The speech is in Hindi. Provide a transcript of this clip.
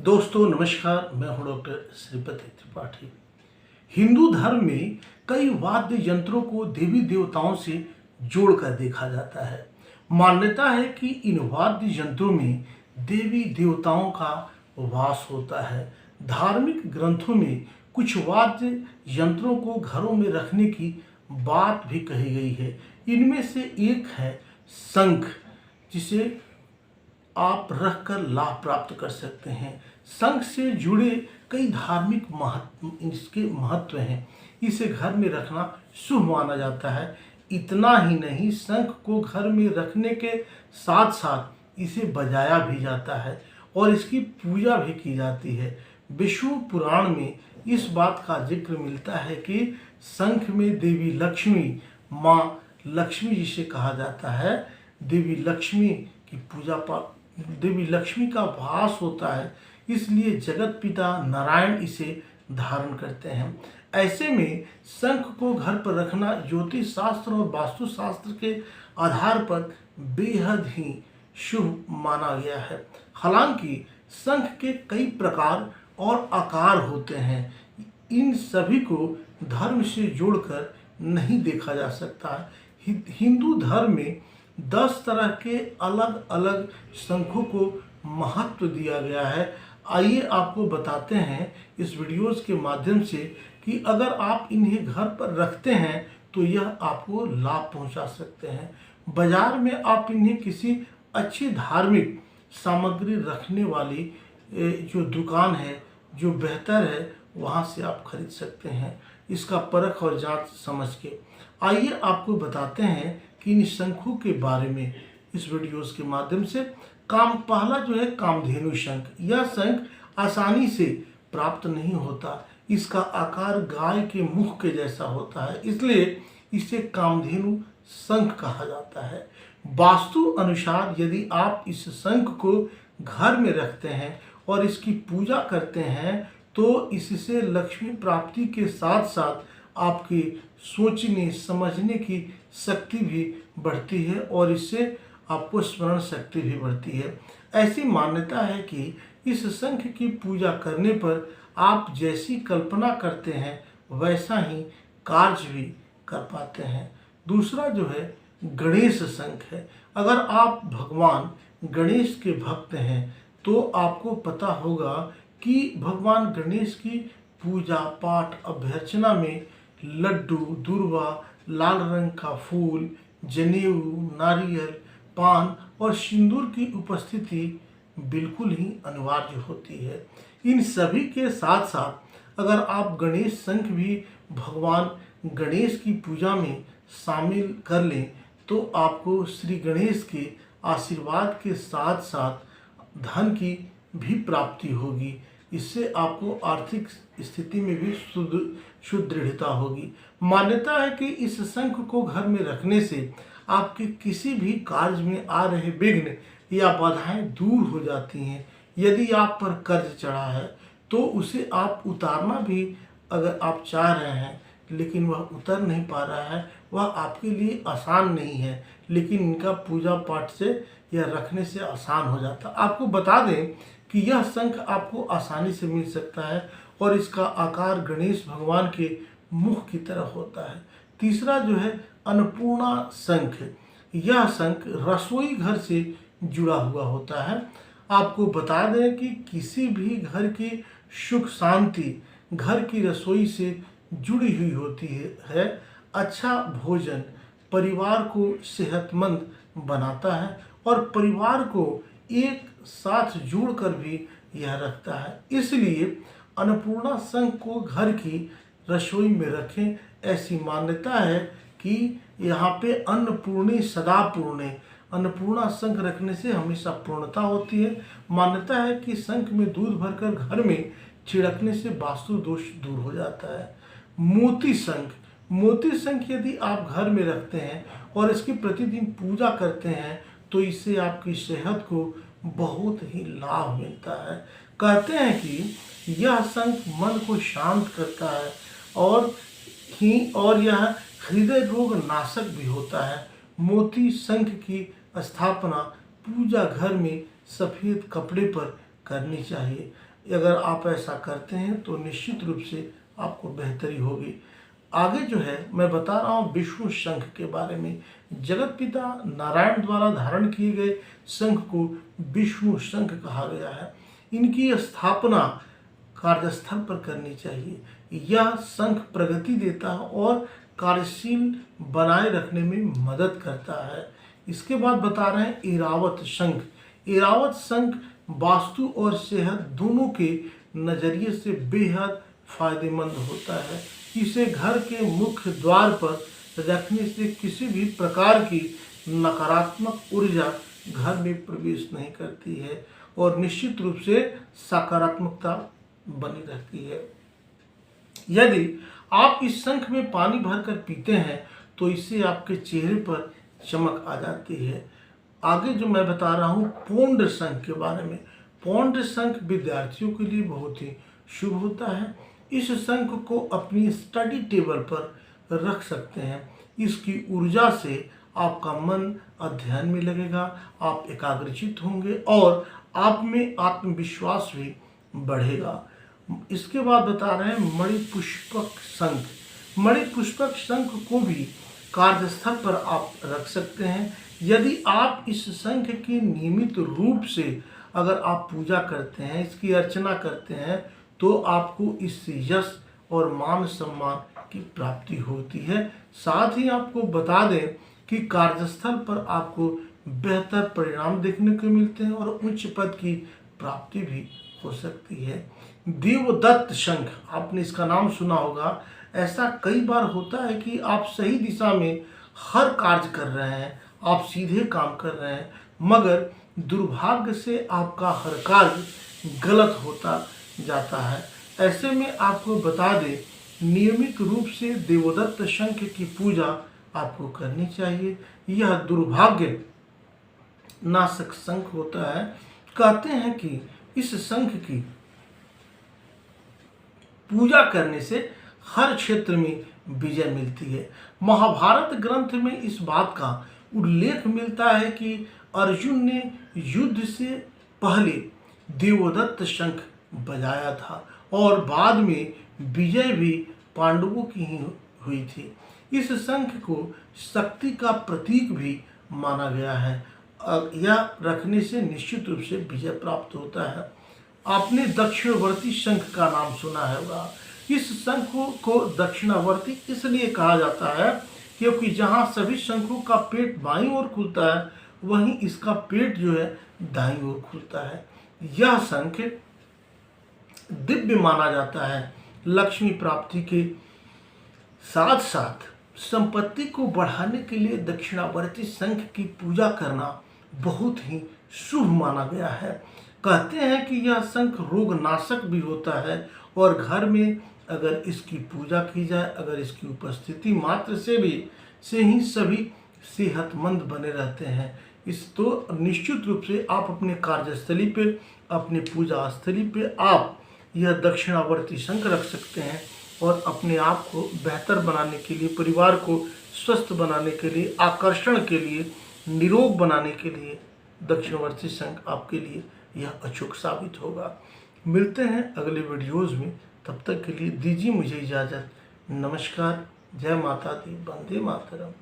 दोस्तों नमस्कार, मैं हूं डॉक्टर श्रीपति त्रिपाठी। हिंदू धर्म में कई वाद्य यंत्रों को देवी देवताओं से जोड़कर देखा जाता है। मान्यता है कि इन वाद्य यंत्रों में देवी देवताओं का वास होता है। धार्मिक ग्रंथों में कुछ वाद्य यंत्रों को घरों में रखने की बात भी कही गई है। इनमें से एक है शंख, जिसे आप रख कर लाभ प्राप्त कर सकते हैं। शंख से जुड़े कई धार्मिक इसके महत्व हैं। इसे घर में रखना शुभ माना जाता है। इतना ही नहीं, शंख को घर में रखने के साथ साथ इसे बजाया भी जाता है और इसकी पूजा भी की जाती है। विष्णु पुराण में इस बात का जिक्र मिलता है कि शंख में देवी लक्ष्मी, माँ लक्ष्मी जिसे कहा जाता है, देवी लक्ष्मी की देवी लक्ष्मी का वास होता है, इसलिए जगत पिता नारायण इसे धारण करते हैं। ऐसे में शंख को घर पर रखना ज्योतिष शास्त्र और वास्तु शास्त्र के आधार पर बेहद ही शुभ माना गया है। हालांकि शंख के कई प्रकार और आकार होते हैं। इन सभी को धर्म से जोड़कर नहीं देखा जा सकता। हिंदू धर्म में 10 तरह के अलग अलग शंखों को महत्व दिया गया है। आइए आपको बताते हैं इस वीडियोस के माध्यम से कि अगर आप इन्हें घर पर रखते हैं तो यह आपको लाभ पहुंचा सकते हैं। बाजार में आप इन्हें किसी अच्छी धार्मिक सामग्री रखने वाली जो दुकान है, जो बेहतर है, वहां से आप खरीद सकते हैं, इसका परख और जांच समझ के। आइए आपको बताते हैं कि इन शंखों के बारे में इस वीडियोस के माध्यम से। पहला जो है कामधेनु शंख। यह शंख आसानी से प्राप्त नहीं होता। इसका आकार गाय के मुख के जैसा होता है, इसलिए इसे कामधेनु शंख कहा जाता है। वास्तु अनुसार यदि आप इस शंख को घर में रखते हैं और इसकी पूजा करते हैं तो इससे लक्ष्मी प्राप्ति के साथ साथ आपकी सोचने समझने की शक्ति भी बढ़ती है और इससे आपको स्मरण शक्ति भी बढ़ती है। ऐसी मान्यता है कि इस शंख की पूजा करने पर आप जैसी कल्पना करते हैं वैसा ही कार्य भी कर पाते हैं। दूसरा जो है गणेश शंख है। अगर आप भगवान गणेश के भक्त हैं तो आपको पता होगा कि भगवान गणेश की पूजा पाठ अभ्यर्चना में लड्डू, दूर्वा, लाल रंग का फूल, जनेऊ, नारियल, पान और सिंदूर की उपस्थिति बिल्कुल ही अनिवार्य होती है। इन सभी के साथ साथ अगर आप गणेश शंख भी भगवान गणेश की पूजा में शामिल कर लें तो आपको श्री गणेश के आशीर्वाद के साथ साथ धन की भी प्राप्ति होगी। इससे आपको आर्थिक स्थिति में भी सुदृढ़ता होगी। मान्यता है कि इस शंख को घर में रखने से आपके किसी भी कार्य में आ रहे विघ्न या बाधाएं दूर हो जाती हैं। यदि आप पर कर्ज चढ़ा है तो उसे आप उतारना भी अगर आप चाह रहे हैं लेकिन वह उतर नहीं पा रहा है, वह आपके लिए आसान नहीं है, लेकिन इनका पूजा पाठ से या रखने से आसान हो जाता। आपको बता दें कि यह शंख आपको आसानी से मिल सकता है और इसका आकार गणेश भगवान के मुख की तरह होता है। तीसरा जो है अन्नपूर्णा शंख। यह शंख रसोई घर से जुड़ा हुआ होता है। आपको बता दें कि किसी भी घर की सुख शांति घर की रसोई से जुड़ी हुई होती है। अच्छा भोजन परिवार को सेहतमंद बनाता है और परिवार को एक साथ जोड़कर भी यह रखता है। इसलिए अन्नपूर्णा शंख को घर की रसोई में रखें। ऐसी मान्यता है कि यहाँ पे अन्नपूर्णे सदा पूर्णे, अन्नपूर्णा शंख रखने से हमेशा पूर्णता होती है। मान्यता है कि शंख में दूध भरकर घर में छिड़कने से वास्तु दोष दूर हो जाता है। मोती शंख। मोती शंख यदि आप घर में रखते हैं और इसकी प्रतिदिन पूजा करते हैं तो इससे आपकी सेहत को बहुत ही लाभ मिलता है। कहते हैं कि यह शंख मन को शांत करता है और यह हृदय रोग नाशक भी होता है। मोती शंख की स्थापना पूजा घर में सफ़ेद कपड़े पर करनी चाहिए। अगर आप ऐसा करते हैं तो निश्चित रूप से आपको बेहतरी होगी। आगे जो है मैं बता रहा हूँ विष्णु शंख के बारे में। जगत पिता नारायण द्वारा धारण किए गए शंख को विष्णु शंख कहा गया है। इनकी स्थापना कार्यस्थल पर करनी चाहिए। यह शंख प्रगति देता है और कार्यशील बनाए रखने में मदद करता है। इसके बाद बता रहे हैं इरावत शंख। इरावत शंख वास्तु और सेहत दोनों के नज़रिए से बेहद फायदेमंद होता है। इसे घर के मुख्य द्वार पर रखने से किसी भी प्रकार की नकारात्मक ऊर्जा घर में प्रवेश नहीं करती है और निश्चित रूप से सकारात्मकता बनी रहती है। यदि आप इस शंख में पानी भरकर पीते हैं तो इससे आपके चेहरे पर चमक आ जाती है। आगे जो मैं बता रहा हूँ पौंड शंख के बारे में। पौंड शंख विद्यार्थियों के लिए बहुत ही शुभ होता है। इस शंख को अपनी स्टडी टेबल पर रख सकते हैं। इसकी ऊर्जा से आपका मन अध्ययन में लगेगा, आप एकाग्रचित होंगे और आप में आत्मविश्वास भी बढ़ेगा। इसके बाद बता रहे हैं मणिपुष्पक शंख। मणिपुष्पक शंख को भी कार्यस्थल पर आप रख सकते हैं। यदि आप इस शंख की नियमित रूप से अगर आप पूजा करते हैं, इसकी अर्चना करते हैं, तो आपको इससे यश और मान सम्मान की प्राप्ति होती है। साथ ही आपको बता दें कि कार्यस्थल पर आपको बेहतर परिणाम देखने को मिलते हैं और उच्च पद की प्राप्ति भी हो सकती है। देवदत्त शंख, आपने इसका नाम सुना होगा। ऐसा कई बार होता है कि आप सही दिशा में हर कार्य कर रहे हैं, आप सीधे काम कर रहे हैं, मगर दुर्भाग्य से आपका हर कार्य गलत होता जाता है। ऐसे में आपको बता दें नियमित रूप से देवदत्त शंख की पूजा आपको करनी चाहिए। यह दुर्भाग्य नाशक शंख होता है। कहते हैं कि इस शंख की पूजा करने से हर क्षेत्र में विजय मिलती है। महाभारत ग्रंथ में इस बात का उल्लेख मिलता है कि अर्जुन ने युद्ध से पहले देवदत्त शंख बजाया था और बाद में विजय भी पांडवों की ही हुई थी। इस शंख को शक्ति का प्रतीक भी माना गया है। यह रखने से निश्चित रूप से विजय प्राप्त होता है। आपने दक्षिणावर्ती शंख का नाम सुना होगा। इस शंख को दक्षिणावर्ती इसलिए कहा जाता है क्योंकि जहाँ सभी शंखों का पेट बाईं ओर खुलता है, वहीं इसका पेट जो है दाईं ओर खुलता है। यह शंख दिव्य माना जाता है। लक्ष्मी प्राप्ति के साथ साथ संपत्ति को बढ़ाने के लिए दक्षिणावर्ती शंख की पूजा करना बहुत ही शुभ माना गया है। कहते हैं कि यह शंख रोगनाशक भी होता है और घर में अगर इसकी पूजा की जाए, अगर इसकी उपस्थिति मात्र से ही सभी सेहतमंद बने रहते हैं। इस तो निश्चित रूप से आप अपने कार्यस्थली पे, अपने पूजा स्थली पे आप यह दक्षिणावर्ती शंख रख सकते हैं और अपने आप को बेहतर बनाने के लिए, परिवार को स्वस्थ बनाने के लिए, आकर्षण के लिए, निरोग बनाने के लिए दक्षिणावर्ती शंख आपके लिए यह अचूक साबित होगा। मिलते हैं अगले वीडियोज़ में, तब तक के लिए दीजिए मुझे इजाज़त। नमस्कार, जय माता दी, वंदे मातरम।